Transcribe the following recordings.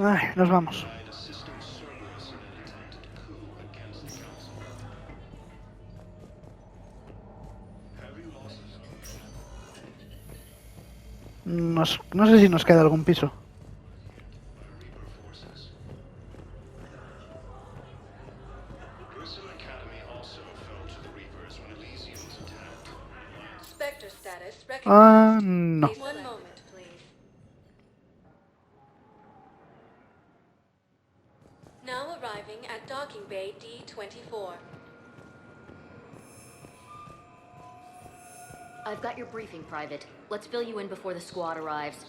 Ay, nos vamos. No sé si nos queda algún piso. Ah, no. One moment, please. Now arriving at docking bay D24. I've got your briefing, Private. Let's fill you in before the squad arrives.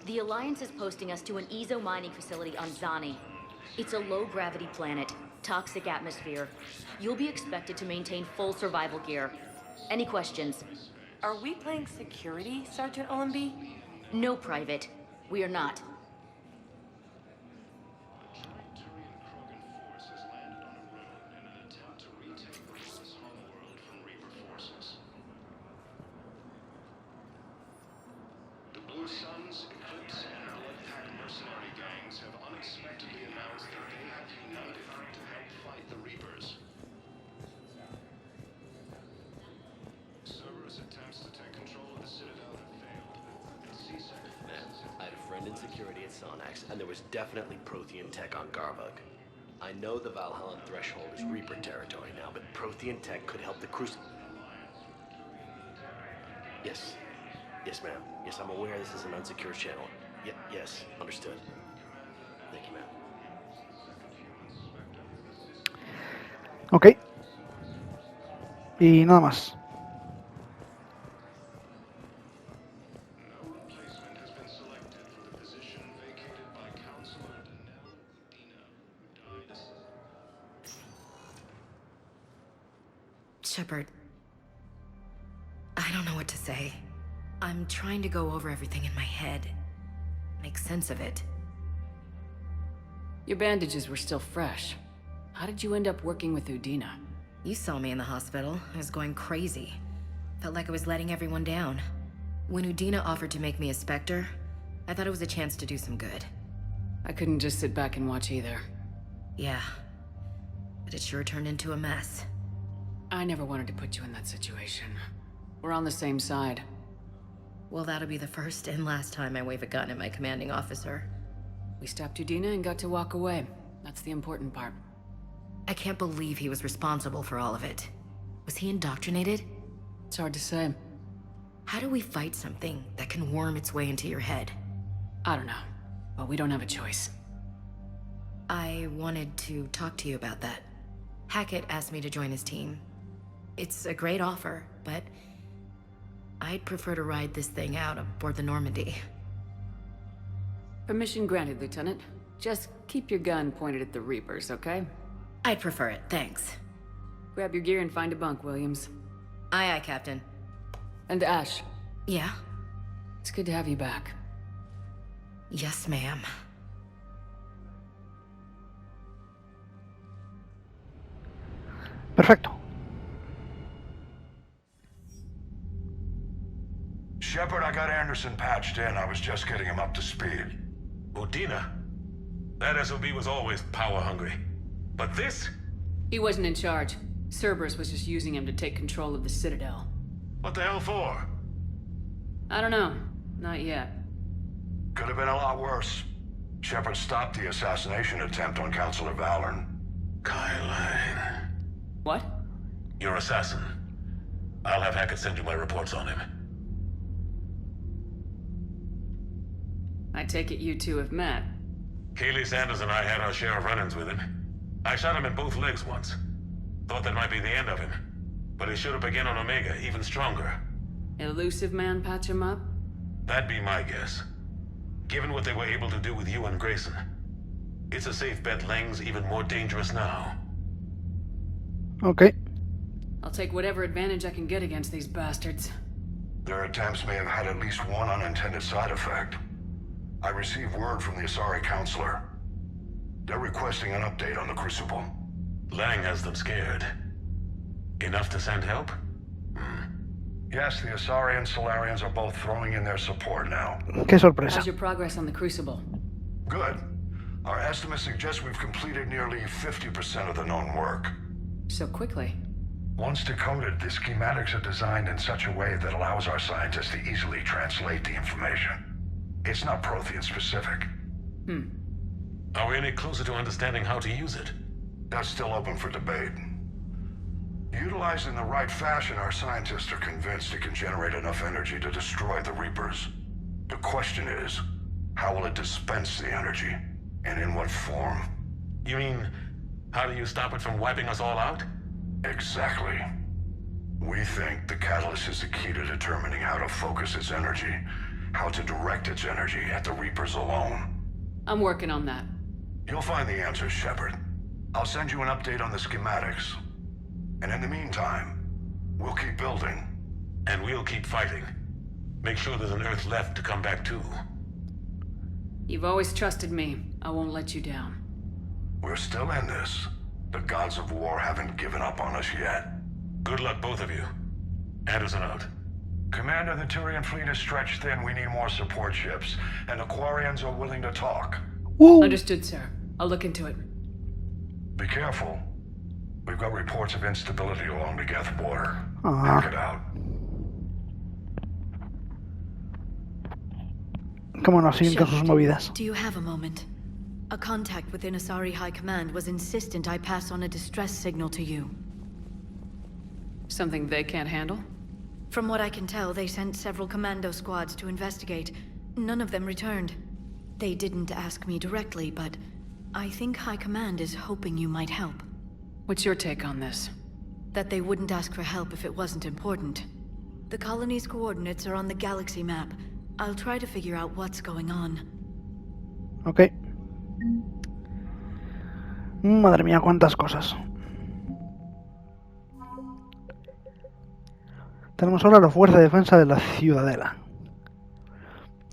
The Alliance is posting us to an EZO mining facility on Zani. It's a low-gravity planet, toxic atmosphere. You'll be expected to maintain full survival gear. Any questions? Are we playing security, Sergeant Ullenby? No, Private. We are not. And there was definitely Prothean tech on Garvug. I know the Valhallan threshold is Reaper territory now, but Prothean tech could help the Crucible. Yes. Yes, ma'am. Yes, I'm aware this is an unsecured channel. Yes, understood. Thank you, ma'am. Ok. Y nada más. Shepard, I don't know what to say. I'm trying to go over everything in my head, make sense of it. Your bandages were still fresh. How did you end up working with Udina? You saw me in the hospital. I was going crazy. Felt like I was letting everyone down. When Udina offered to make me a Spectre, I thought it was a chance to do some good. I couldn't just sit back and watch either. Yeah, but it sure turned into a mess. I never wanted to put you in that situation. We're on the same side. Well, that'll be the first and last time I wave a gun at my commanding officer. We stopped Udina and got to walk away. That's the important part. I can't believe he was responsible for all of it. Was he indoctrinated? It's hard to say. How do we fight something that can worm its way into your head? I don't know, but we don't have a choice. I wanted to talk to you about that. Hackett asked me to join his team. It's a great offer, but I'd prefer to ride this thing out aboard the Normandy. Permission granted, Lieutenant. Just keep your gun pointed at the Reapers, okay? I'd prefer it, thanks. Grab your gear and find a bunk, Williams. Aye, aye, Captain. And Ash. Yeah? It's good to have you back. Yes, ma'am. Perfecto. Shepard, I got Anderson patched in. I was just getting him up to speed. Udina? That SOB was always power-hungry. But this? He wasn't in charge. Cerberus was just using him to take control of the Citadel. What the hell for? I don't know. Not yet. Could have been a lot worse. Shepard stopped the assassination attempt on Counselor Valorn. Kylan. What? Your assassin. I'll have Hackett send you my reports on him. I take it you two have met. Kaylee Sanders and I had our share of run-ins with him. I shot him in both legs once. Thought that might be the end of him. But he showed up again on Omega, even stronger. Elusive man patch him up? That'd be my guess. Given what they were able to do with you and Grayson. It's a safe bet Lang's even more dangerous now. Ok. I'll take whatever advantage I can get against these bastards. Their attempts may have had at least one unintended side effect. I received word from the Asari Counselor. They're requesting an update on the Crucible. Lang has them scared. Enough to send help? Yes, the Asari and Solarians are both throwing in their support now. Qué sorpresa. How's your progress on the Crucible? Good. Our estimates suggest we've completed nearly 50% of the known work. So quickly. Once decoded, the schematics are designed in such a way that allows our scientists to easily translate the information. It's not Prothean specific. Are we any closer to understanding how to use it? That's still open for debate. Utilized in the right fashion, our scientists are convinced it can generate enough energy to destroy the Reapers. The question is, how will it dispense the energy? And in what form? You mean, how do you stop it from wiping us all out? Exactly. We think the catalyst is the key to determining how to focus its energy, how to direct its energy at the Reapers alone. I'm working on that. You'll find the answers, Shepard. I'll send you an update on the schematics. And in the meantime, we'll keep building. And we'll keep fighting. Make sure there's an Earth left to come back to. You've always trusted me. I won't let you down. We're still in this. The gods of war haven't given up on us yet. Good luck, both of you. Anderson out. Commander, the Turian fleet is stretched thin. We need more support ships. And the Quarians are willing to talk. Woo! Understood, sir. I'll look into it. Be careful. We've got reports of instability along the Geth border. Ah. Back it out. Cómo no, siguen con sus Shepard, movidas. do you have a moment? A contact within Asari High Command was insistent I pass on a distress signal to you. Something they can't handle? From what I can tell, they sent several commando squads to investigate. None of them returned. They didn't ask me directly, but I think High Command is hoping you might help. What's your take on this? That they wouldn't ask for help if it wasn't important. The colony's coordinates are on the galaxy map. I'll try to figure out what's going on. Ok. Madre mía, cuántas cosas. Tenemos ahora la fuerza de defensa de la ciudadela.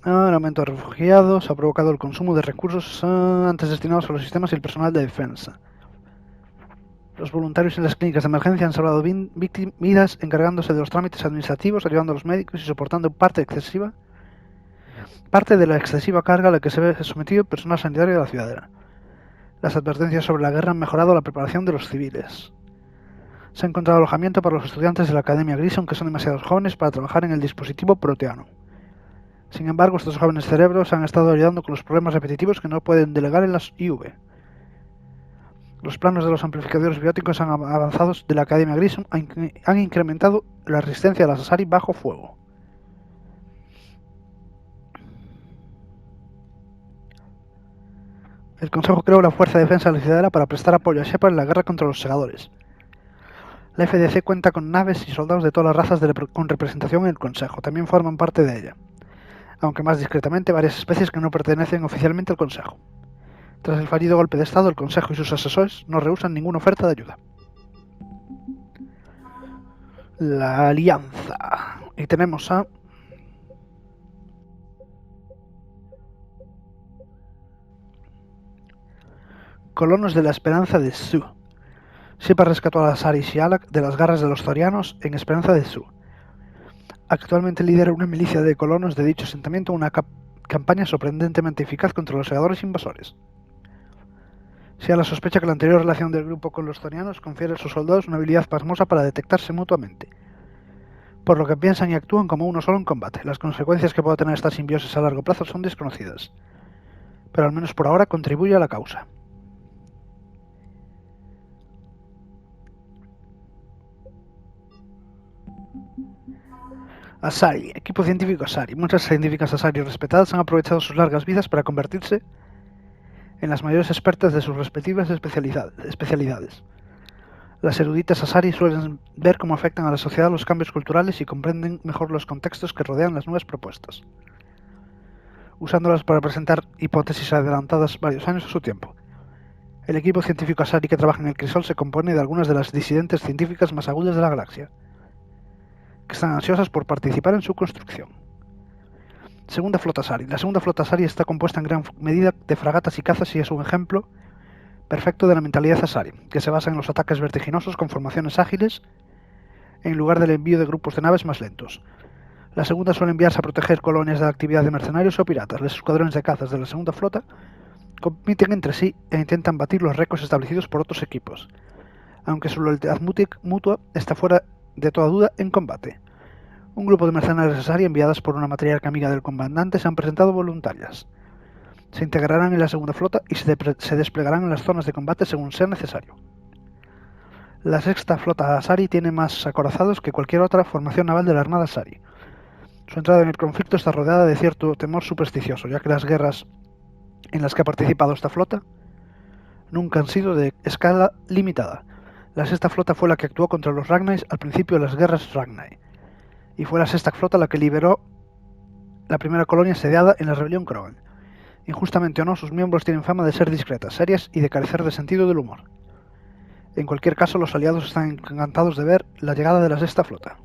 El aumento de refugiados ha provocado el consumo de recursos antes destinados a los sistemas y el personal de defensa. Los voluntarios en las clínicas de emergencia han salvado vidas encargándose de los trámites administrativos, ayudando a los médicos y soportando parte de la excesiva carga a la que se ve sometido el personal sanitario de la ciudadela. Las advertencias sobre la guerra han mejorado la preparación de los civiles. Se ha encontrado alojamiento para los estudiantes de la Academia Gris, aunque son demasiado jóvenes para trabajar en el dispositivo proteano. Sin embargo, estos jóvenes cerebros han estado ayudando con los problemas repetitivos que no pueden delegar en las IV. Los planos de los amplificadores bióticos avanzados de la Academia Gris han incrementado la resistencia a las Asari bajo fuego. El Consejo creó la Fuerza de Defensa de la Ciudadela para prestar apoyo a Shepard en la guerra contra los Segadores. La FDC cuenta con naves y soldados de todas las razas con representación en el Consejo. También forman parte de ella, aunque más discretamente, varias especies que no pertenecen oficialmente al Consejo. Tras el fallido golpe de Estado, el Consejo y sus asesores no rehúsan ninguna oferta de ayuda. La Alianza. Y tenemos a... Colonos de la Esperanza de Su. Shepard rescató a las Asari y Alak de las garras de los Zorianos en Esperanza de Su. Actualmente lidera una milicia de colonos de dicho asentamiento, una campaña sorprendentemente eficaz contra los Segadores invasores. Siala sospecha que la anterior relación del grupo con los Zorianos confiere a sus soldados una habilidad pasmosa para detectarse mutuamente, por lo que piensan y actúan como uno solo en combate. Las consecuencias que pueda tener esta simbiosis a largo plazo son desconocidas, pero al menos por ahora contribuye a la causa. Asari, equipo científico Asari. Muchas científicas Asari respetadas han aprovechado sus largas vidas para convertirse en las mayores expertas de sus respectivas especialidades. Las eruditas Asari suelen ver cómo afectan a la sociedad los cambios culturales y comprenden mejor los contextos que rodean las nuevas propuestas, usándolas para presentar hipótesis adelantadas varios años a su tiempo. El equipo científico Asari que trabaja en el crisol se compone de algunas de las disidentes científicas más agudas de la galaxia, que están ansiosas por participar en su construcción. Segunda flota Asari. La segunda flota Asari está compuesta en gran medida de fragatas y cazas y es un ejemplo perfecto de la mentalidad Asari, que se basa en los ataques vertiginosos con formaciones ágiles en lugar del envío de grupos de naves más lentos. La segunda suele enviarse a proteger colonias de actividad de mercenarios o piratas. Los escuadrones de cazas de la segunda flota compiten entre sí e intentan batir los récords establecidos por otros equipos, aunque su lealtad mutua está fuera de toda duda en combate. Un grupo de mercenarios de Asari enviadas por una matriarca amiga del comandante se han presentado voluntarias. Se integrarán en la segunda flota y se desplegarán en las zonas de combate según sea necesario. La sexta flota Asari tiene más acorazados que cualquier otra formación naval de la Armada Asari. Su entrada en el conflicto está rodeada de cierto temor supersticioso, ya que las guerras en las que ha participado esta flota nunca han sido de escala limitada. La sexta flota fue la que actuó contra los Ragnais al principio de las guerras Ragnai, y fue la sexta flota la que liberó la primera colonia asediada en la rebelión Krogan. Injustamente o no, sus miembros tienen fama de ser discretas, serias y de carecer de sentido del humor. En cualquier caso, los aliados están encantados de ver la llegada de la sexta flota.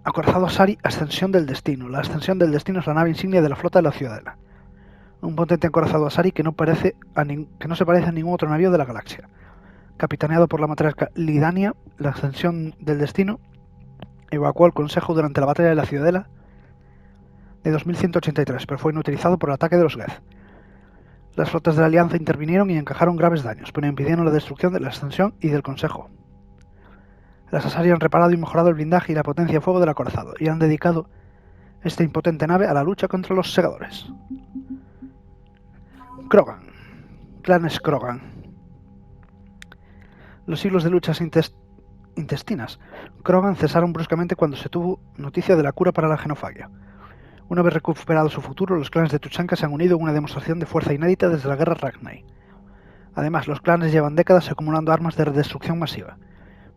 Acorazado Asari, Ascensión del Destino. La Ascensión del Destino es la nave insignia de la flota de la Ciudadela. Un potente acorazado Asari que no se parece a ningún otro navío de la galaxia. Capitaneado por la matriarca Lidania, la Ascensión del Destino evacuó el Consejo durante la batalla de la Ciudadela de 2183, pero fue inutilizado por el ataque de los Geth. Las flotas de la Alianza intervinieron y encajaron graves daños, pero impidieron la destrucción de la Ascensión y del Consejo. Las Asari han reparado y mejorado el blindaje y la potencia de fuego del acorazado, y han dedicado esta impotente nave a la lucha contra los Segadores. Krogan. Clanes Krogan. Los siglos de luchas intestinas Krogan cesaron bruscamente cuando se tuvo noticia de la cura para la genofagia. Una vez recuperado su futuro, los clanes de Tuchanka se han unido en una demostración de fuerza inédita desde la guerra Ragnai. Además, los clanes llevan décadas acumulando armas de destrucción masiva.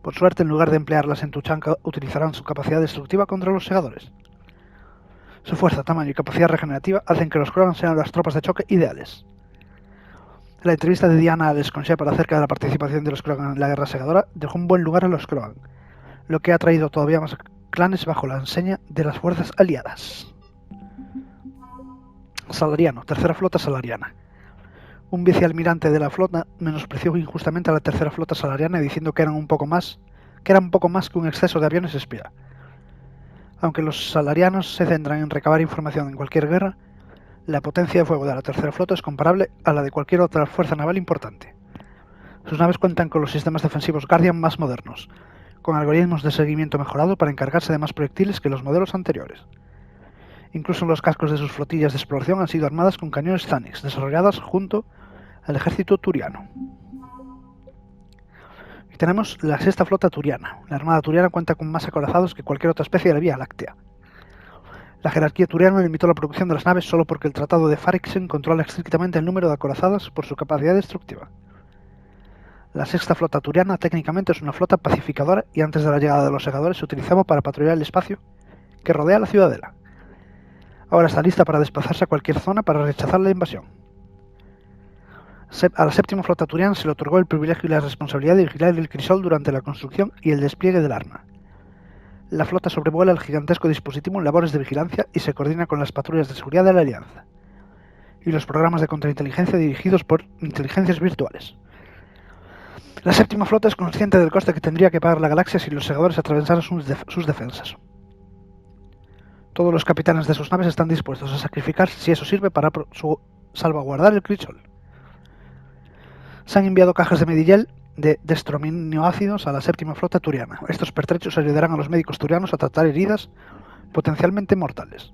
Por suerte, en lugar de emplearlas en Tuchanka, utilizarán su capacidad destructiva contra los Segadores. Su fuerza, tamaño y capacidad regenerativa hacen que los Krogan sean las tropas de choque ideales. La entrevista de Diana al con Shepard acerca de la participación de los Krogan en la guerra segadora dejó un buen lugar a los Krogan, lo que ha traído todavía más clanes bajo la enseña de las fuerzas aliadas. Salariano, tercera flota salariana. Un vicealmirante de la flota menospreció injustamente a la tercera flota salariana diciendo que era un poco más que un exceso de aviones espía. Aunque los salarianos se centran en recabar información en cualquier guerra, la potencia de fuego de la tercera flota es comparable a la de cualquier otra fuerza naval importante. Sus naves cuentan con los sistemas defensivos Guardian más modernos, con algoritmos de seguimiento mejorado para encargarse de más proyectiles que los modelos anteriores. Incluso los cascos de sus flotillas de exploración han sido armadas con cañones Zanix, desarrolladas junto al ejército turiano. Y tenemos la sexta flota turiana. La armada turiana cuenta con más acorazados que cualquier otra especie de la Vía Láctea. La jerarquía turiana limitó la producción de las naves solo porque el Tratado de Farixen controla estrictamente el número de acorazados por su capacidad destructiva. La sexta flota turiana técnicamente es una flota pacificadora y antes de la llegada de los Segadores se utilizaba para patrullar el espacio que rodea la ciudadela. Ahora está lista para desplazarse a cualquier zona para rechazar la invasión. A la séptima flota turiana se le otorgó el privilegio y la responsabilidad de vigilar el crisol durante la construcción y el despliegue del arma. La flota sobrevuela el gigantesco dispositivo en labores de vigilancia y se coordina con las patrullas de seguridad de la Alianza y los programas de contrainteligencia dirigidos por inteligencias virtuales. La séptima flota es consciente del coste que tendría que pagar la galaxia si los Segadores atravesaran sus defensas. Todos los capitanes de sus naves están dispuestos a sacrificar si eso sirve para salvaguardar el crisol. Se han enviado cajas de Medillel de destroaminoácidos a la séptima flota turiana. Estos pertrechos ayudarán a los médicos turianos a tratar heridas potencialmente mortales.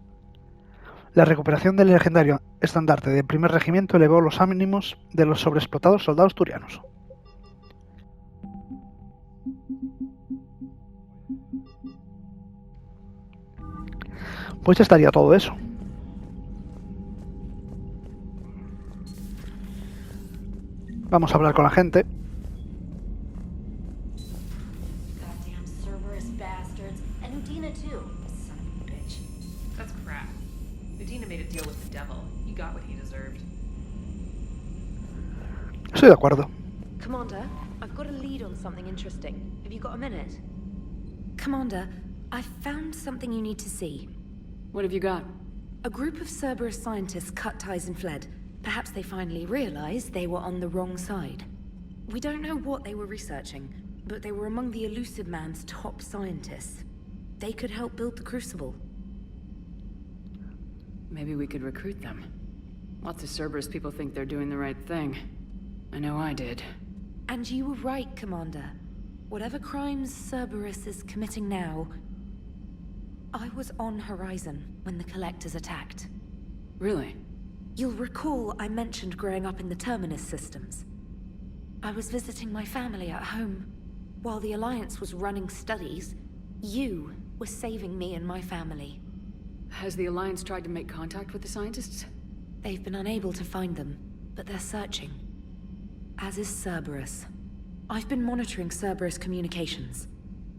La recuperación del legendario estandarte del primer regimiento elevó los ánimos de los sobreexplotados soldados turianos. Pues ya estaría todo eso. Vamos a hablar con la gente. Goddamn Cerberus bastards. And Udina too. Son of a bitch. That's crap. Udina made a deal with the devil. He got what he deserved. Estoy de acuerdo. Commander, I've got a lead on something interesting. Have you got a minute? Commander, I've found something you need to see. What have you got? A group of Cerberus scientists cut ties and fled. Perhaps they finally realized they were on the wrong side. We don't know what they were researching, but they were among the Elusive Man's top scientists. They could help build the Crucible. Maybe we could recruit them. Lots of Cerberus people think they're doing the right thing. I know I did. And you were right, Commander. Whatever crimes Cerberus is committing now, I was on Horizon when the Collectors attacked. Really? You'll recall I mentioned growing up in the Terminus systems. I was visiting my family at home. While the Alliance was running studies, you were saving me and my family. Has the Alliance tried to make contact with the scientists? They've been unable to find them, but they're searching. As is Cerberus. I've been monitoring Cerberus communications.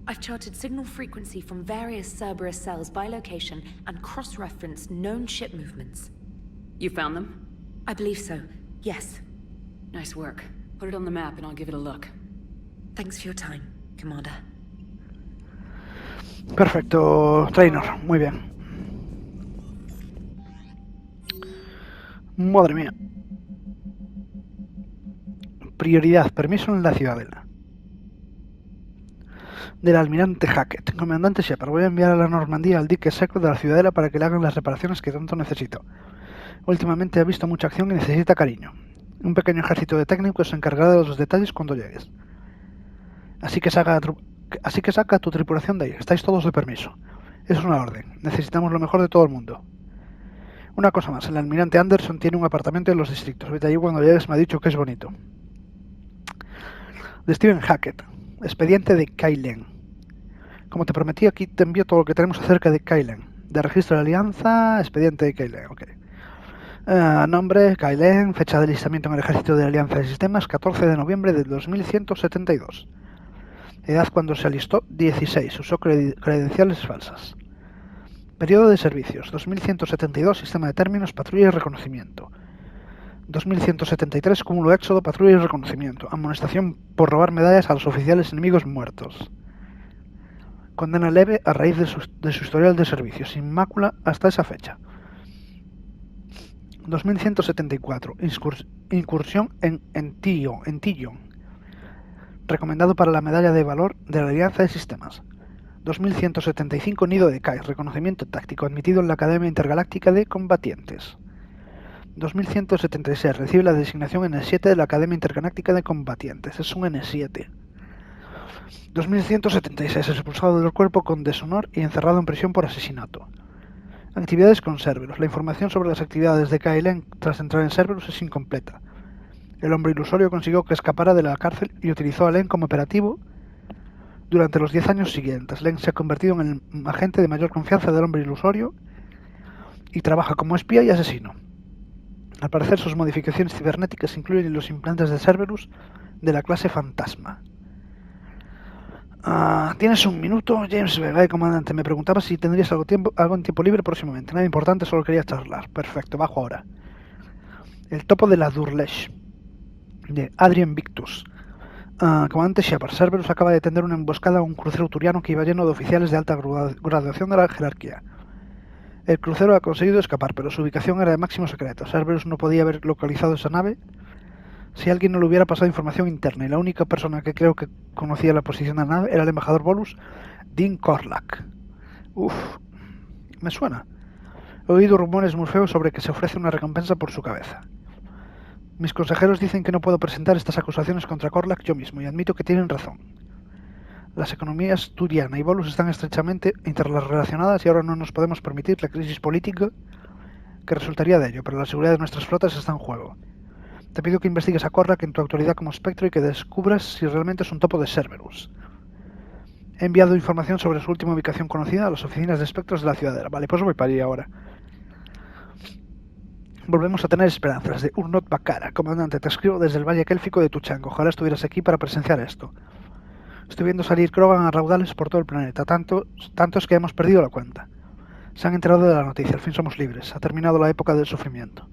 I've charted signal frequency from various Cerberus cells by location and cross-referenced known ship movements. You found them? I believe so, yes. Nice work. Put it on the map and I'll give it a look. Thanks for your time, Commander. Perfecto, Trainor, muy bien. Madre mía. Prioridad, permiso en la ciudadela. Del almirante Hackett. Comandante Shepard, voy a enviar a la Normandía al dique seco de la ciudadela para que le hagan las reparaciones que tanto necesito. Últimamente he visto mucha acción y necesita cariño. Un pequeño ejército de técnicos se encargará de los detalles cuando llegues. Así que saca a tu tripulación de ahí. Estáis todos de permiso. Es una orden. Necesitamos lo mejor de todo el mundo. Una cosa más. El almirante Anderson tiene un apartamento en los distritos. Vete allí cuando llegues. Me ha dicho que es bonito. De Stephen Hackett. Expediente de Kailen. Como te prometí, aquí te envío todo lo que tenemos acerca de Kailen. De registro de alianza. Expediente de Kailen. Ok. Nombre, Kailen. Fecha de alistamiento en el ejército de la Alianza de Sistemas. 14 de noviembre de 2172. Edad cuando se alistó, 16. Usó credenciales falsas. Periodo de servicios, 2172. Sistema de términos, patrulla y reconocimiento. 2173. Cúmulo éxodo, patrulla y reconocimiento. Amonestación por robar medallas a los oficiales enemigos muertos. Condena leve a raíz de su historial de servicios, sin mácula hasta esa fecha. 2174. Incursión en Tillon. Recomendado para la medalla de valor de la Alianza de Sistemas. 2175. Nido de Kai. Reconocimiento táctico. Admitido en la Academia Intergaláctica de Combatientes. 2176. Recibe la designación N7 de la Academia Intergaláctica de Combatientes. Es un N7. 2176. Es expulsado del cuerpo con deshonor y encerrado en prisión por asesinato. Actividades con Cerberus. La información sobre las actividades de Kailen tras entrar en Cerberus es incompleta. El hombre ilusorio consiguió que escapara de la cárcel y utilizó a Len como operativo durante los 10 años siguientes. Len se ha convertido en el agente de mayor confianza del hombre ilusorio y trabaja como espía y asesino. Al parecer, sus modificaciones cibernéticas incluyen los implantes de Cerberus de la clase Fantasma. Tienes un minuto, James Vega, comandante. Me preguntaba si tendrías algo en tiempo libre próximamente. Nada importante, solo quería charlar. Perfecto, bajo ahora. El topo de la Durlesh, de Adrien Victus. Comandante Shepard, Cerberus acaba de tender una emboscada a un crucero turiano que iba lleno de oficiales de alta graduación de la jerarquía. El crucero ha conseguido escapar, pero su ubicación era de máximo secreto. Cerberus no podía haber localizado esa nave si alguien no le hubiera pasado información interna, y la única persona que creo que conocía la posición de la nave era el embajador Volus, Dean Korlak. Me suena. He oído rumores muy feos sobre que se ofrece una recompensa por su cabeza. Mis consejeros dicen que no puedo presentar estas acusaciones contra Korlak yo mismo, y admito que tienen razón. Las economías turiana y Volus están estrechamente interrelacionadas y ahora no nos podemos permitir la crisis política que resultaría de ello, pero la seguridad de nuestras flotas está en juego. Te pido que investigues a Korlak en tu autoridad como espectro y que descubras si realmente es un topo de Cerberus. He enviado información sobre su última ubicación conocida a las oficinas de espectros de la ciudadela. Vale, pues voy para allí ahora. Volvemos a tener esperanzas. De Urnot Bakara. Comandante, te escribo desde el Valle Kélfico de Tuchango. Ojalá estuvieras aquí para presenciar esto. Estoy viendo salir Krogan a raudales por todo el planeta. Tantos que hemos perdido la cuenta. Se han enterado de la noticia. Al fin somos libres. Ha terminado la época del sufrimiento.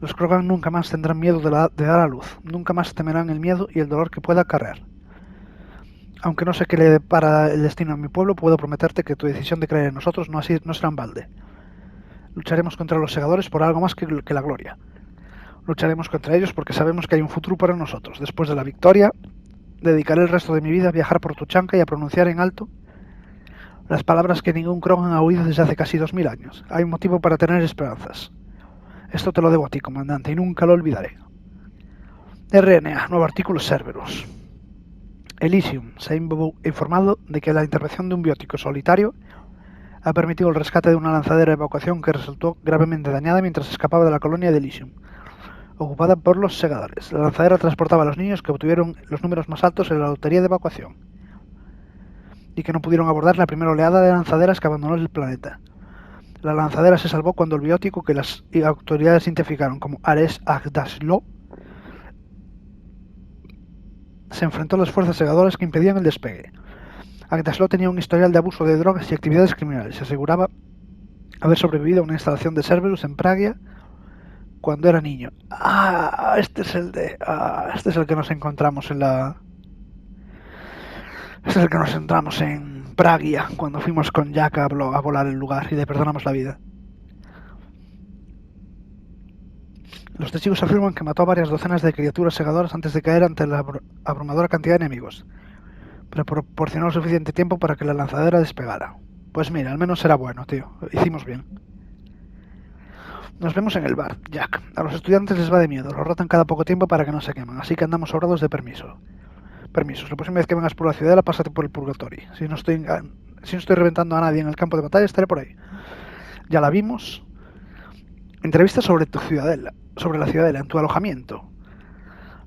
Los Krogan nunca más tendrán miedo de dar a luz. Nunca más temerán el miedo y el dolor que pueda acarrear. Aunque no sé qué le depara el destino a mi pueblo, puedo prometerte que tu decisión de creer en nosotros no será en balde. Lucharemos contra los Segadores por algo más que la gloria. Lucharemos contra ellos porque sabemos que hay un futuro para nosotros. Después de la victoria, dedicaré el resto de mi vida a viajar por Tuchanka y a pronunciar en alto las palabras que ningún Krogan ha oído desde hace casi 2000 años. Hay un motivo para tener esperanzas. Esto te lo debo a ti, comandante, y nunca lo olvidaré. RNA, nuevo artículo Cerberus. Elysium se ha informado de que la intervención de un biótico solitario ha permitido el rescate de una lanzadera de evacuación que resultó gravemente dañada mientras escapaba de la colonia de Elysium, ocupada por los Segadores. La lanzadera transportaba a los niños que obtuvieron los números más altos en la lotería de evacuación y que no pudieron abordar la primera oleada de lanzaderas que abandonó el planeta. La lanzadera se salvó cuando el biótico, que las autoridades identificaron como Ares Agdaslo, se enfrentó a las fuerzas Segadores que impedían el despegue. Agdaslo tenía un historial de abuso de drogas y actividades criminales. Se aseguraba haber sobrevivido a una instalación de Cerberus en Praga cuando era niño. Este es el que nos encontramos en la... Este es el que nos encontramos en Praga cuando fuimos con Jack a volar el lugar y le perdonamos la vida. Los testigos afirman que mató a varias docenas de criaturas segadoras antes de caer ante la abrumadora cantidad de enemigos, pero proporcionó suficiente tiempo para que la lanzadera despegara. Pues mira, al menos era bueno, tío. Hicimos bien. Nos vemos en el bar, Jack. A los estudiantes les va de miedo, los rotan cada poco tiempo para que no se quemen, así que andamos sobrados de permisos. La próxima vez que vengas por la ciudadela, pásate por el purgatorio. Si no estoy reventando a nadie en el campo de batalla, estaré por ahí. Ya la vimos. Entrevista sobre la ciudadela, en tu alojamiento.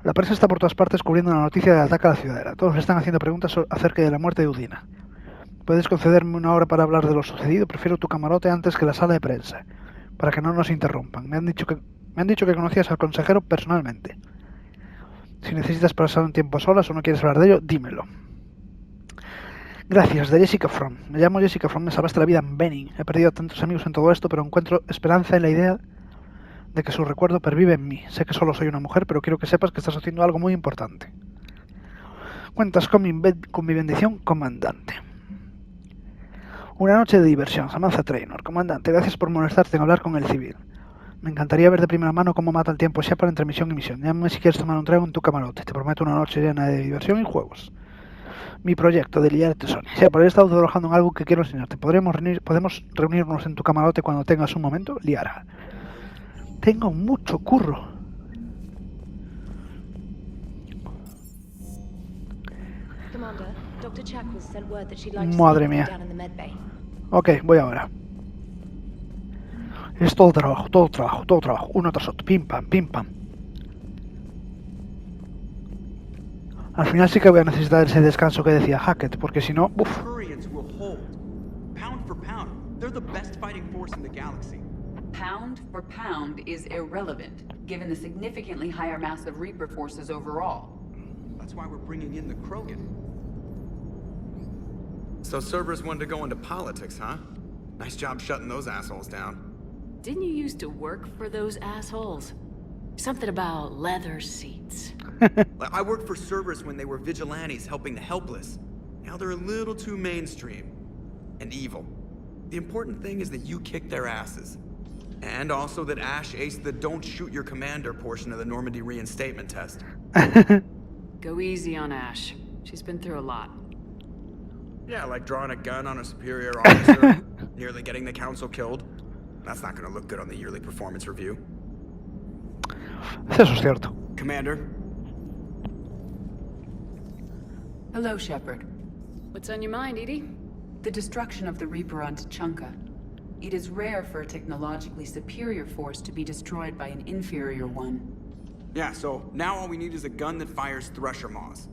La prensa está por todas partes cubriendo la noticia del ataque a la ciudadela. Todos le están haciendo preguntas acerca de la muerte de Udina. ¿Puedes concederme una hora para hablar de lo sucedido? Prefiero tu camarote antes que la sala de prensa, para que no nos interrumpan. Me han dicho que conocías al consejero personalmente. Si necesitas pasar un tiempo a solas o no quieres hablar de ello, dímelo. Gracias, de Jessica Fromm. Me llamo Jessica Fromm, me salvaste la vida en Benning. He perdido a tantos amigos en todo esto, pero encuentro esperanza en la idea de que su recuerdo pervive en mí. Sé que solo soy una mujer, pero quiero que sepas que estás haciendo algo muy importante. Cuentas con mi bendición, comandante. Una noche de diversión, Samantha Traynor. Comandante, gracias por molestarte en hablar con el civil. Me encantaría ver de primera mano cómo mata el tiempo Shepard entre misión y misión. Llámame si quieres tomar un trago en tu camarote. Te prometo una noche llena de diversión y juegos. Mi proyecto de liarte Sony. Shepard, he estado trabajando en algo que quiero enseñarte. ¿Podemos reunirnos en tu camarote cuando tengas un momento? Liara. Tengo mucho curro. Madre mía. Ok, voy ahora. Es todo trabajo, uno tras otro, pim pam, pim pam. Al final sí que voy a necesitar ese descanso que decía Hackett, porque si no, uff. Pound for pound is irrelevant, given the significantly higher mass of Reaper forces overall. That's why we're bringing in the Krogan. So Cerberus wanted to go into politics, huh? Nice job shutting those assholes down. Didn't you used to work for those assholes? Something about leather seats. I worked for Cerberus when they were vigilantes helping the helpless. Now they're a little too mainstream. And evil. The important thing is that you kicked their asses. And also that Ash aced the don't shoot your commander portion of the Normandy reinstatement test. Go easy on Ash. She's been through a lot. Yeah, like drawing a gun on a superior officer, nearly getting the council killed. That's not gonna look good on the yearly performance review. Eso es cierto. Commander. Hello, Shepard. What's on your mind, Edie? The destruction of the Reaper on Tuchanka. It is rare for a technologically superior force to be destroyed by an inferior one. Yeah, so now all we need is a gun that fires thresher maws.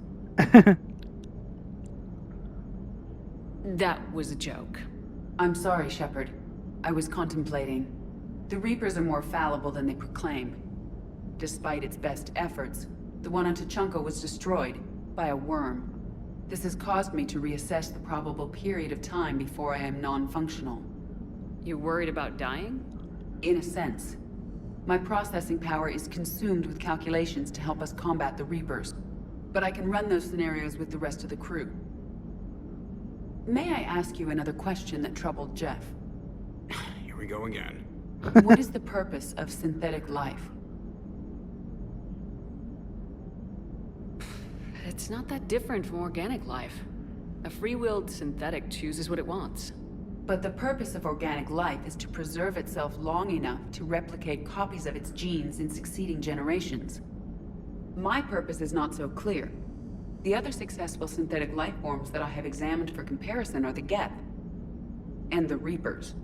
That was a joke. I'm sorry, Shepard. I was contemplating. The Reapers are more fallible than they proclaim. Despite its best efforts, the one on Tuchanka was destroyed by a worm. This has caused me to reassess the probable period of time before I am non-functional. You're worried about dying? In a sense. My processing power is consumed with calculations to help us combat the Reapers. But I can run those scenarios with the rest of the crew. May I ask you another question that troubled Jeff? Here we go again. What is the purpose of synthetic life? It's not that different from organic life. A free-willed synthetic chooses what it wants. But the purpose of organic life is to preserve itself long enough to replicate copies of its genes in succeeding generations. My purpose is not so clear. The other successful synthetic life forms that I have examined for comparison are the Geth and the Reapers.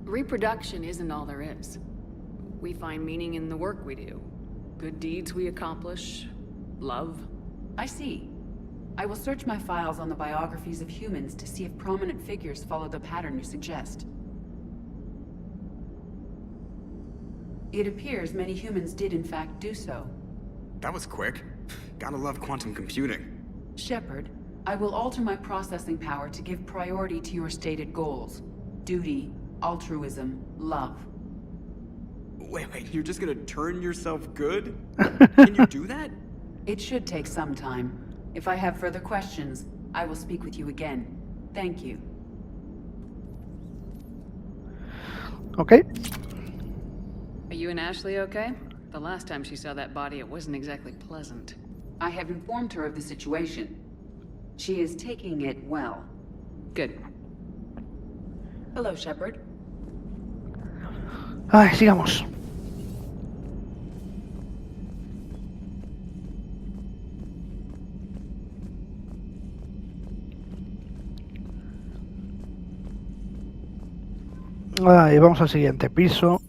Reproduction isn't all there is. We find meaning in the work we do. Good deeds we accomplish. Love. I see. I will search my files on the biographies of humans to see if prominent figures follow the pattern you suggest. It appears many humans did in fact do so. That was quick. Gotta love quantum computing. Shepard, I will alter my processing power to give priority to your stated goals. Duty, altruism, love. Wait, you're just gonna turn yourself good? Can you do that? It should take some time. If I have further questions, I will speak with you again. Thank you. Ok. Are you and Ashley okay? The last time she saw that body, it wasn't exactly pleasant. I have informed her of the situation. She is taking it well. Good. Hello, Shepard. Ay, sigamos. Ahí vamos al siguiente piso.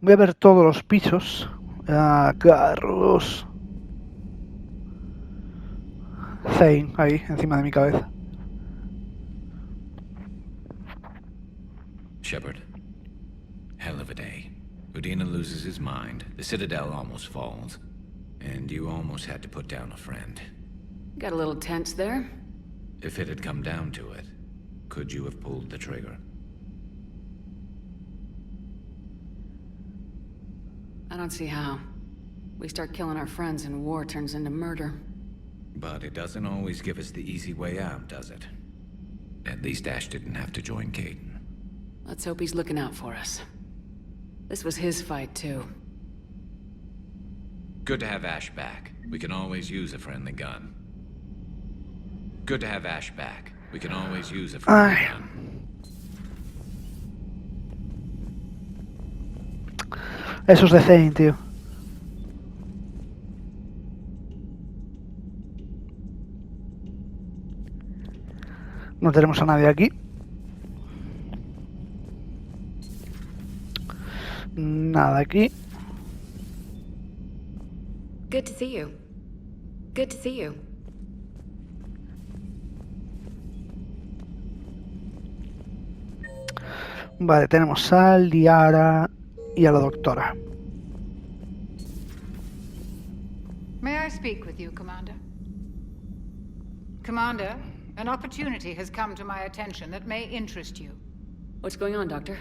Voy a ver todos los pisos. Carlos. Zane, ahí, encima de mi cabeza. Shepard. Hell of a day. Udina loses his mind, the Citadel almost falls, and you almost had to put down a friend. Got a little tense there? If it had come down to it, could you have pulled the trigger? I don't see how. We start killing our friends and war turns into murder. But it doesn't always give us the easy way out, does it? At least Ash didn't have to join Caden. Let's hope he's looking out for us. This was his fight, too. Good to have Ash back. We can always use a friendly gun. Good to have Ash back. We can always use a friendly gun. Eso es de Zane, tío. No tenemos a nadie aquí. Nada aquí. Good to see you. Good to see you. Vale, tenemos a Liara y a la doctora. May I speak with you, Commander? Commander, an opportunity has come to my attention that may interest you. What's going on, Doctor?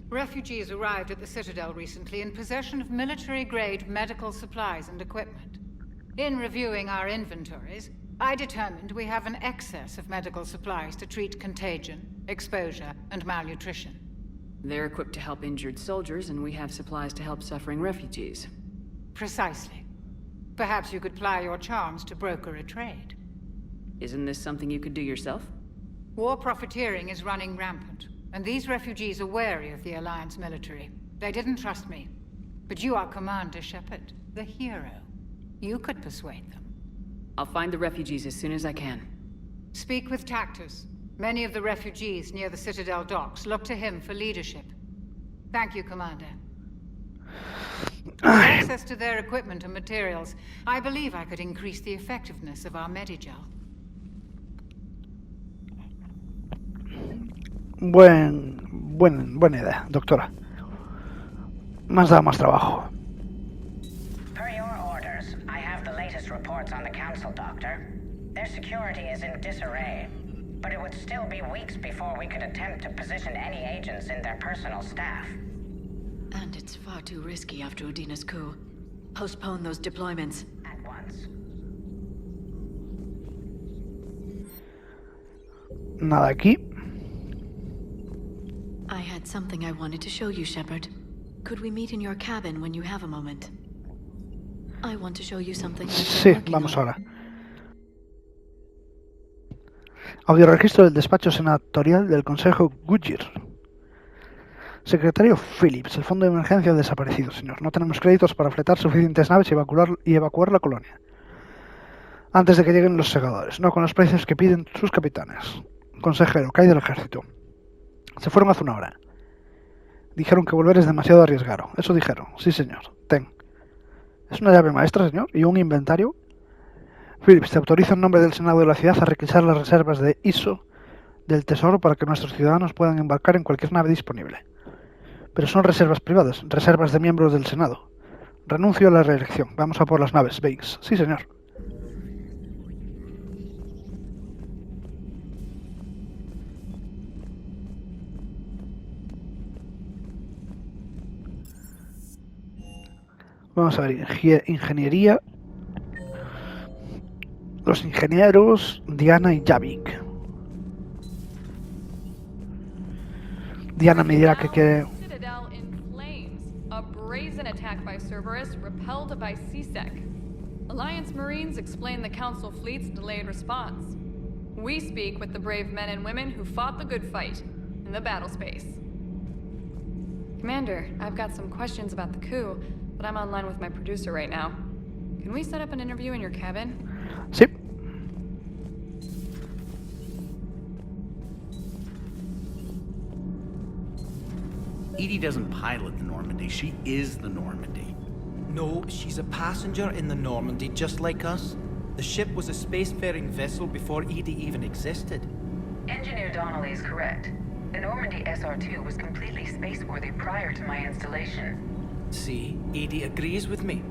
Refugees arrived at the Citadel recently in possession of military-grade medical supplies and equipment. In reviewing our inventories, I determined we have an excess of medical supplies to treat contagion, exposure, and malnutrition. They're equipped to help injured soldiers, and we have supplies to help suffering refugees. Precisely. Perhaps you could ply your charms to broker a trade. Isn't this something you could do yourself? War profiteering is running rampant, and these refugees are wary of the Alliance military. They didn't trust me. But you are Commander Shepard, the hero. You could persuade them. I'll find the refugees as soon as I can. Speak with Tactus. Many of the refugees near the Citadel docks look to him for leadership. Thank you, Commander. With access to their equipment and materials, I believe I could increase the effectiveness of our Medigel. Buena idea, doctora. Más da más trabajo. Per your orders, I have the latest reports on the Council, Doctor. Their security is in disarray, but it would still be weeks before we could attempt to position any agents in their personal staff. And it's far too risky after Udina's coup. Postpone those deployments. At once. Nada aquí. I had something I wanted to show you, Shepard. Could we meet in your cabin when you have a moment? I want to show you something. Sí, vamos ahora. Audioregistro del despacho senatorial del Consejo Goodyear. Secretario Phillips, el fondo de emergencia ha desaparecido, señor. No tenemos créditos para fletar suficientes naves y evacuar la colonia antes de que lleguen los segadores, no con los precios que piden sus capitanes. Consejero, ¿qué hay del ejército? Se fueron hace una hora. Dijeron que volver es demasiado arriesgado. Eso dijeron. Sí, señor. Ten. Es una llave maestra, señor, y un inventario. Phillips, te autoriza en nombre del Senado de la ciudad a requisar las reservas de ISO del Tesoro para que nuestros ciudadanos puedan embarcar en cualquier nave disponible. Pero son reservas privadas, reservas de miembros del Senado. Renuncio a la reelección. Vamos a por las naves, Banks. Sí, señor. Vamos a ver, ingeniería. Los ingenieros Diana y Javik. Diana me dirá que quiere. Citadel in flames. A brazen attack by Cerberus, repelled by CSEC. Alliance Marines explain the Council fleet's delayed response. We speak with the brave men and women who fought the good fight in the battle space. Commander, I've got some questions about the coup, but I'm online with my producer right now. Can we set up an interview in your cabin? Sí. Edie doesn't pilot the Normandy, she is the Normandy. No, she's a passenger in the Normandy, just like us. The ship was a spacefaring vessel before Edie even existed. Engineer Donnelly is correct. The Normandy SR-2 was completely spaceworthy prior to my installation. See, Edie agrees with me.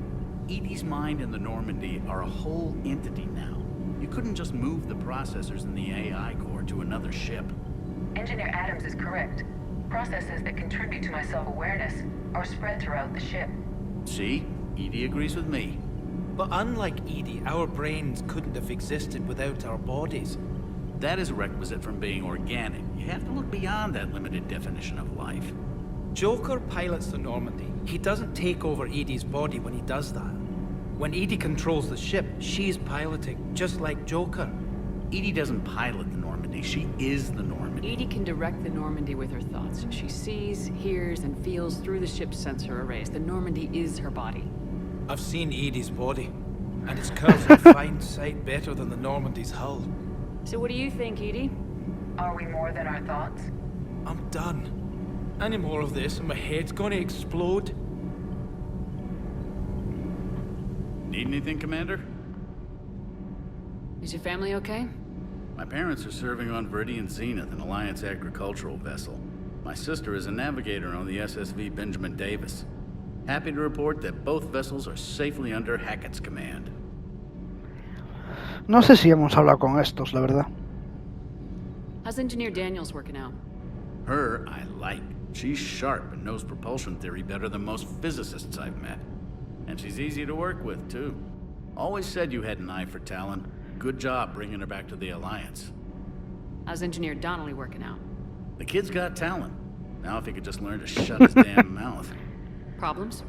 Edie's mind and the Normandy are a whole entity now. You couldn't just move the processors in the AI core to another ship. Engineer Adams is correct. Processes that contribute to my self-awareness are spread throughout the ship. See? Edie agrees with me. But unlike Edie, our brains couldn't have existed without our bodies. That is a requisite from being organic. You have to look beyond that limited definition of life. Joker pilots the Normandy. He doesn't take over Edie's body when he does that. When Edie controls the ship, she's piloting, just like Joker. Edie doesn't pilot the Normandy, she is the Normandy. Edie can direct the Normandy with her thoughts. She sees, hears, and feels through the ship's sensor arrays. The Normandy is her body. I've seen Edie's body, and its curves are a fine sight better than the Normandy's hull. So what do you think, Edie? Are we more than our thoughts? I'm done. Any more of this and my head's gonna explode. Need anything, Commander? Is your family okay? My parents are serving on Viridian Zenith, an Alliance agricultural vessel. My sister is a navigator on the SSV Benjamin Davis. Happy to report that both vessels are safely under Hackett's command. No sé si hemos hablado con estos, la verdad. How's Engineer Daniels working out? Her, I like. She's sharp and knows propulsion theory better than most physicists I've met. And she's easy to work with, too. Always said you had an eye for talent. Good job bringing her back to the Alliance. How's Engineer Donnelly working out? The kid's got talent. Now if he could just learn to shut his damn mouth. Problems?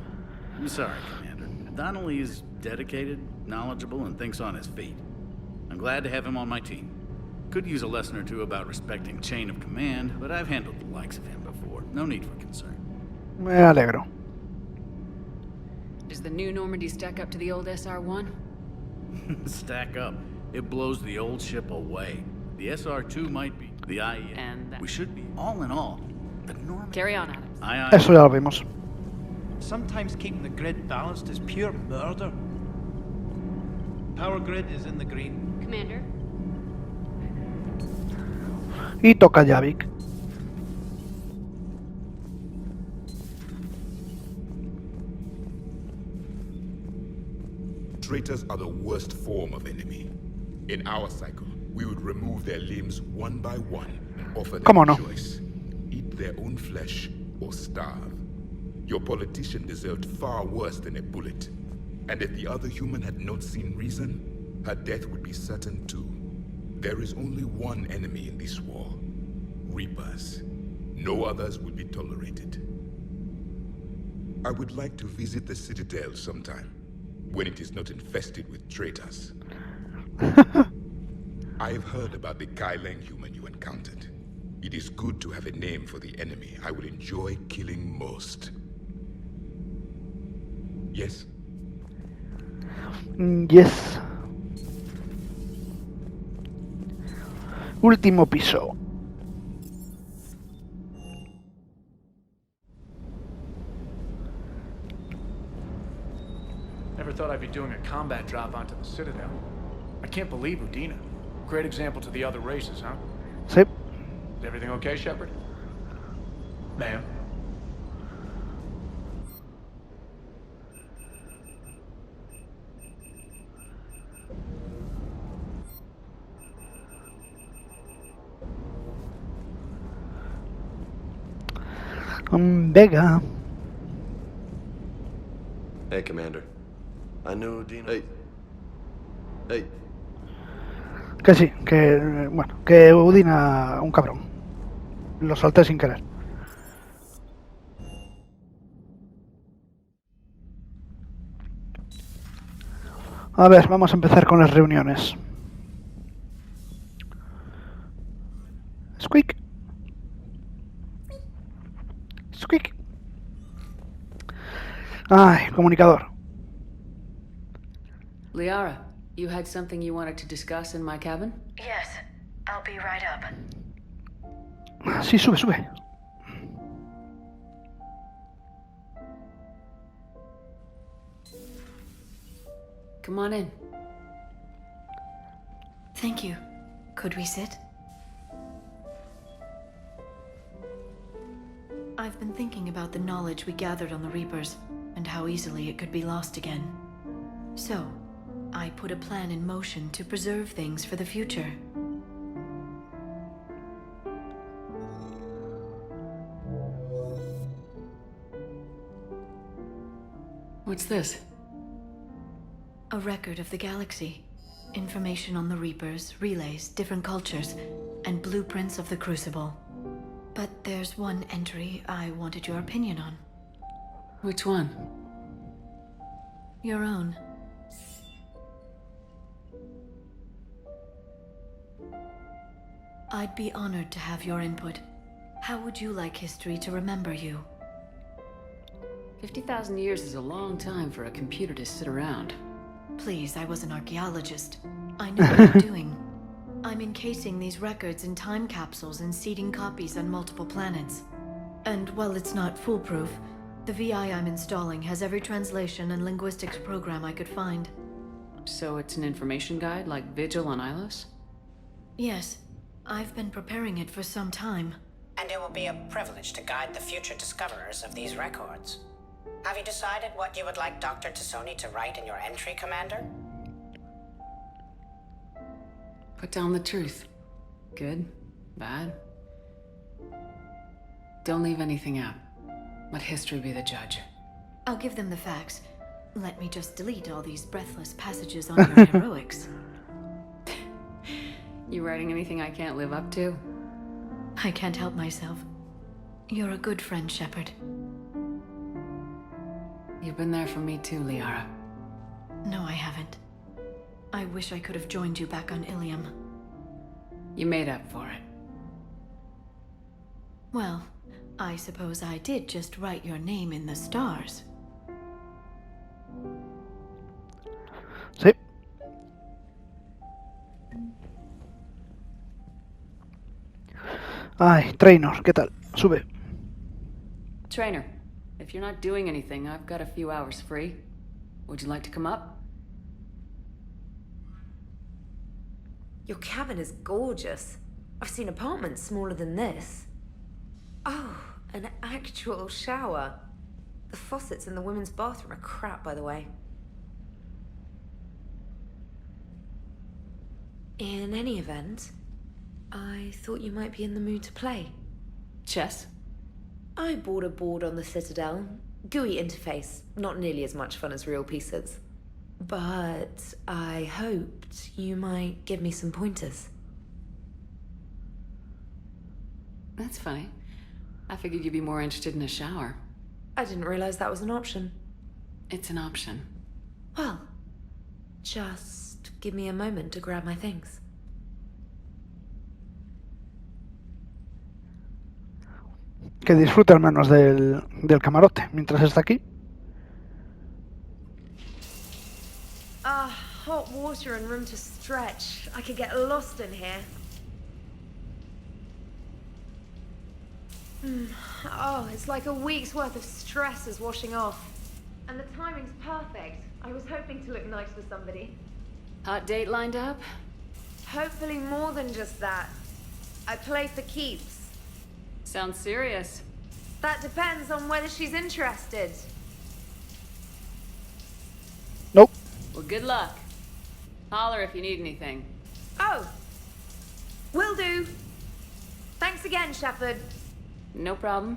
I'm sorry, Commander. Donnelly is dedicated, knowledgeable, and thinks on his feet. I'm glad to have him on my team. Could use a lesson or two about respecting chain of command, but I've handled the likes of him before. No need for concern. Me alegro. Does the new Normandy stack up to the old SR-1? Stack up. It blows the old ship away. The SR-2 might be. The IE. And we should be. All in all, the Normandy. Carry on, Adams. Aye, aye. Eso ya lo vimos. Sometimes keeping the grid balanced is pure murder. Power grid is in the green. Commander? Y toca Javik. Traitors are the worst form of enemy. In our cycle, we would remove their limbs one by one and offer them a choice. Eat their own flesh or starve. Your politician deserved far worse than a bullet. And if the other human had not seen reason, her death would be certain too. There is only one enemy in this war. Reapers. No others will be tolerated. I would like to visit the Citadel sometime, when it is not infested with traitors. I've heard about the Kaileng human you encountered. It is good to have a name for the enemy I would enjoy killing most. Yes? Yes. Último piso. Never thought I'd be doing a combat drop onto the Citadel. I can't believe Udina. Great example to the other races, huh? Sí. Is everything okay, Shepard? Ma'am? Vega. Hey, Commander. I knew Udina. Hey. Que sí, que... Bueno, que Udina... un cabrón. Lo salté sin querer. A ver, vamos a empezar con las reuniones. Squeak. Squeak. Ay, comunicador. Liara, you had something you wanted to discuss in my cabin? Yes, I'll be right up. Sí, sube. Come on in. Thank you. Could we sit? I've been thinking about the knowledge we gathered on the Reapers, and how easily it could be lost again. So, I put a plan in motion to preserve things for the future. What's this? A record of the galaxy. Information on the Reapers, relays, different cultures, and blueprints of the Crucible. But there's one entry I wanted your opinion on. Which one? Your own. I'd be honored to have your input. How would you like history to remember you? 50,000 years is a long time for a computer to sit around. Please, I was an archaeologist. I know what I'm doing. I'm encasing these records in time capsules and seeding copies on multiple planets. And while it's not foolproof, the VI I'm installing has every translation and linguistics program I could find. So it's an information guide like Vigil on Ilos? Yes. I've been preparing it for some time. And it will be a privilege to guide the future discoverers of these records. Have you decided what you would like Dr. Tassoni to write in your entry, Commander? Put down the truth. Good, bad. Don't leave anything out. Let history be the judge. I'll give them the facts. Let me just delete all these breathless passages on your heroics. You writing anything I can't live up to? I can't help myself. You're a good friend, Shepard. You've been there for me too, Liara. No, I haven't. I wish I could have joined you back on Ilium. You made up for it. Well, I suppose I did just write your name in the stars. Sí. Ay, Trainor, ¿qué tal? Sube. Trainer, if you're not doing anything, I've got a few hours free. Would you like to come up? Your cabin is gorgeous. I've seen apartments smaller than this. Oh, an actual shower. The faucets in the women's bathroom are crap, by the way. In any event, I thought you might be in the mood to play. Chess? I bought a board on the Citadel. GUI interface, not nearly as much fun as real pieces. But I hoped you might give me some pointers. That's funny. I figured you'd be more interested in a shower. I didn't realize that was an option. It's an option. Well, just give me a moment to grab my things. Que disfrute al menos del camarote mientras está aquí. Hot water and room to stretch. I could get lost in here. Oh, it's like a week's worth of stress is washing off. And the timing's perfect. I was hoping to look nice for somebody. Hot date lined up? Hopefully more than just that. I play for keeps. Sounds serious. That depends on whether she's interested. Nope. Well, good luck. Holler if you need anything. Oh. Will do. Thanks again, Shepard. No problem.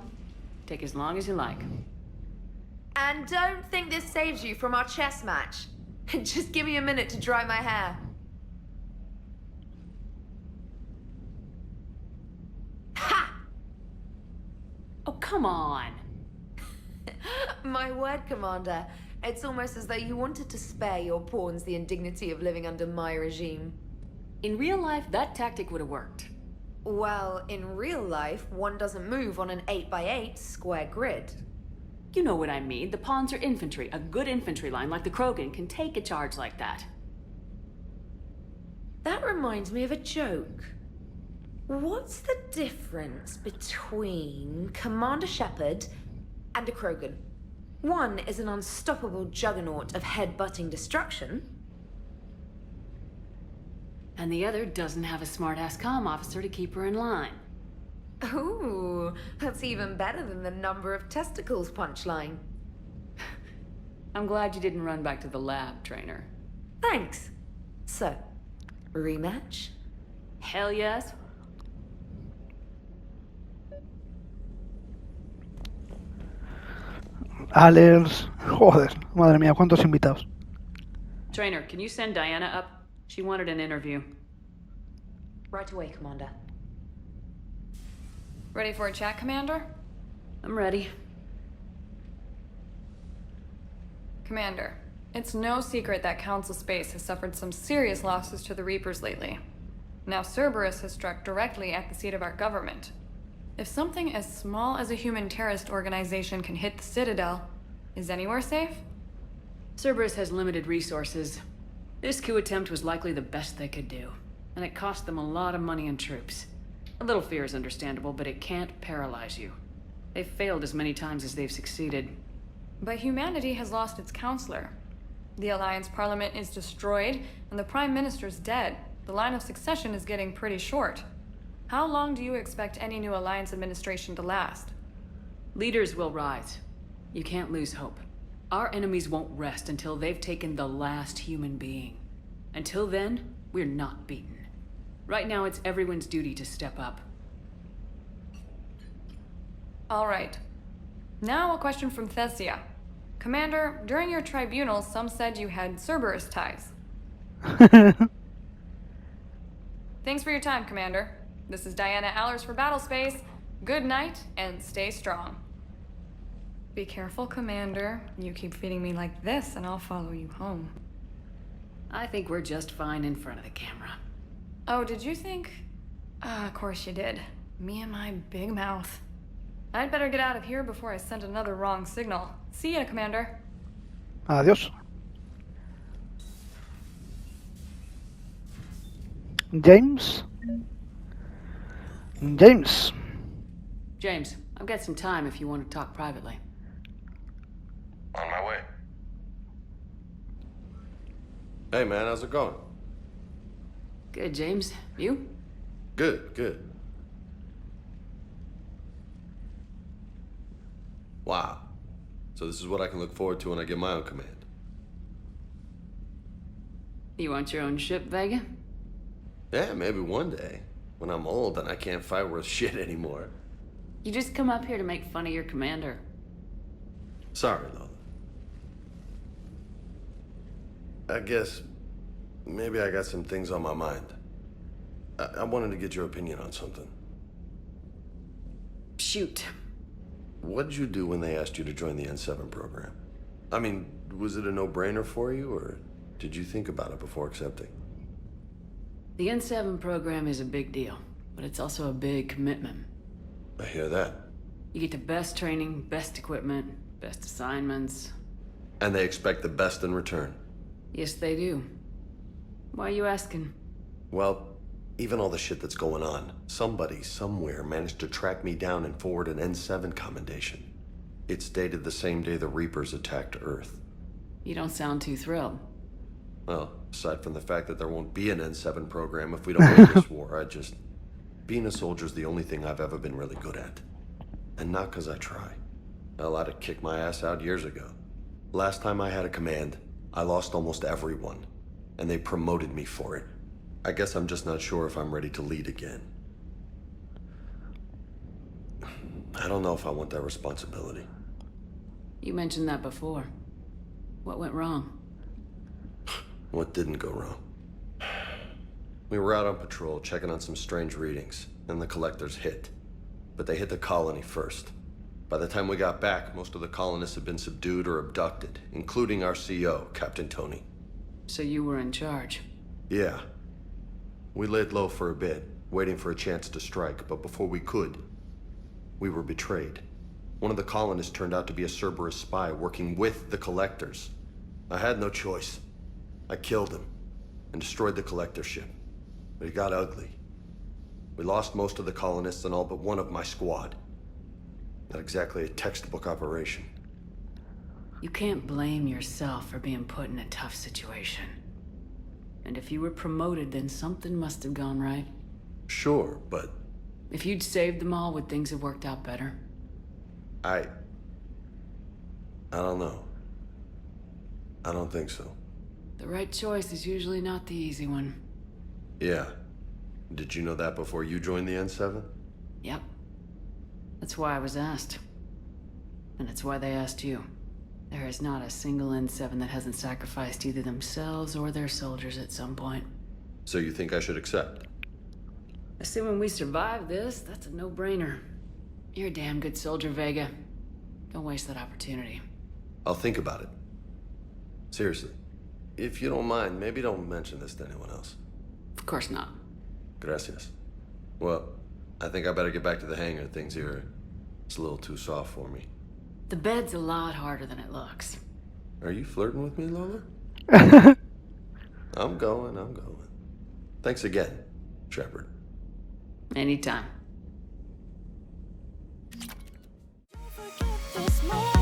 Take as long as you like. And don't think this saves you from our chess match. Just give me a minute to dry my hair. Ha! Oh, come on. My word, Commander. It's almost as though you wanted to spare your pawns the indignity of living under my regime. In real life, that tactic would have worked. Well, in real life, one doesn't move on an 8x8 square grid. You know what I mean. The pawns are infantry. A good infantry line like the Krogan can take a charge like that. That reminds me of a joke. What's the difference between Commander Shepard and a Krogan? One is an unstoppable juggernaut of head-butting destruction. And the other doesn't have a smart-ass comm officer to keep her in line. Ooh, that's even better than the number of testicles punchline. I'm glad you didn't run back to the lab, trainer. Thanks. So, rematch? Hell yes. Alex, joder, madre mía, cuántos invitados. Trainer, can you send Diana up? She wanted an interview. Right away, Commander. Ready for a chat, Commander? I'm ready. Commander, it's no secret that Council Space has suffered some serious losses to the Reapers lately. Now Cerberus has struck directly at the seat of our government. If something as small as a human terrorist organization can hit the Citadel, is anywhere safe? Cerberus has limited resources. This coup attempt was likely the best they could do, and it cost them a lot of money and troops. A little fear is understandable, but it can't paralyze you. They've failed as many times as they've succeeded. But humanity has lost its counselor. The Alliance Parliament is destroyed, and the Prime Minister's dead. The line of succession is getting pretty short. How long do you expect any new Alliance administration to last? Leaders will rise. You can't lose hope. Our enemies won't rest until they've taken the last human being. Until then, we're not beaten. Right now, it's everyone's duty to step up. All right. Now a question from Thesia. Commander, during your tribunal, some said you had Cerberus ties. Thanks for your time, Commander. This is Diana Allers for Battlespace. Good night, and stay strong. Be careful, Commander. You keep feeding me like this, and I'll follow you home. I think we're just fine in front of the camera. Oh, did you think? Of course you did. Me and my big mouth. I'd better get out of here before I send another wrong signal. See ya, Commander. Adiós. James? James? James, I've got some time if you want to talk privately. On my way. Hey man, how's it going? Good, James. You? Good, good. Wow. So this is what I can look forward to when I get my own command. You want your own ship, Vega? Yeah, maybe one day. When I'm old and I can't fight worth shit anymore. You just come up here to make fun of your commander. Sorry, Lola. I guess maybe I got some things on my mind. I wanted to get your opinion on something. Shoot. What did you do when they asked you to join the N7 program? I mean, was it a no-brainer for you, or did you think about it before accepting? The N7 program is a big deal, but it's also a big commitment. I hear that. You get the best training, best equipment, best assignments. And they expect the best in return. Yes, they do. Why are you asking? Well, even all the shit that's going on, somebody somewhere managed to track me down and forward an N7 commendation. It's dated the same day the Reapers attacked Earth. You don't sound too thrilled. Well, aside from the fact that there won't be an N7 program if we don't win this war, being a soldier's the only thing I've ever been really good at. And not because I try. Hell, I'd have kicked my ass out years ago. Last time I had a command, I lost almost everyone, and they promoted me for it. I guess I'm just not sure if I'm ready to lead again. I don't know if I want that responsibility. You mentioned that before. What went wrong? What didn't go wrong? We were out on patrol, checking on some strange readings, and the collectors hit. But they hit the colony first. By the time we got back, most of the colonists had been subdued or abducted, including our CO, Captain Tony. So you were in charge? Yeah. We laid low for a bit, waiting for a chance to strike, but before we could, we were betrayed. One of the colonists turned out to be a Cerberus spy working with the collectors. I had no choice. I killed him and destroyed the collector ship. But it got ugly. We lost most of the colonists and all but one of my squad. Not exactly a textbook operation. You can't blame yourself for being put in a tough situation. And if you were promoted, then something must have gone right. Sure, but... If you'd saved them all, would things have worked out better? I don't know. I don't think so. The right choice is usually not the easy one. Yeah. Did you know that before you joined the N7? Yep. That's why I was asked. And it's why they asked you. There is not a single N7 that hasn't sacrificed either themselves or their soldiers at some point. So you think I should accept? Assuming we survive this, that's a no-brainer. You're a damn good soldier, Vega. Don't waste that opportunity. I'll think about it. Seriously. If you don't mind, maybe don't mention this to anyone else. Of course not. Gracias. Well, I think I better get back to the hangar. Things here, it's a little too soft for me. The bed's a lot harder than it looks. Are you flirting with me, Lola? I'm going. Thanks again, Shepard. Anytime. This moment.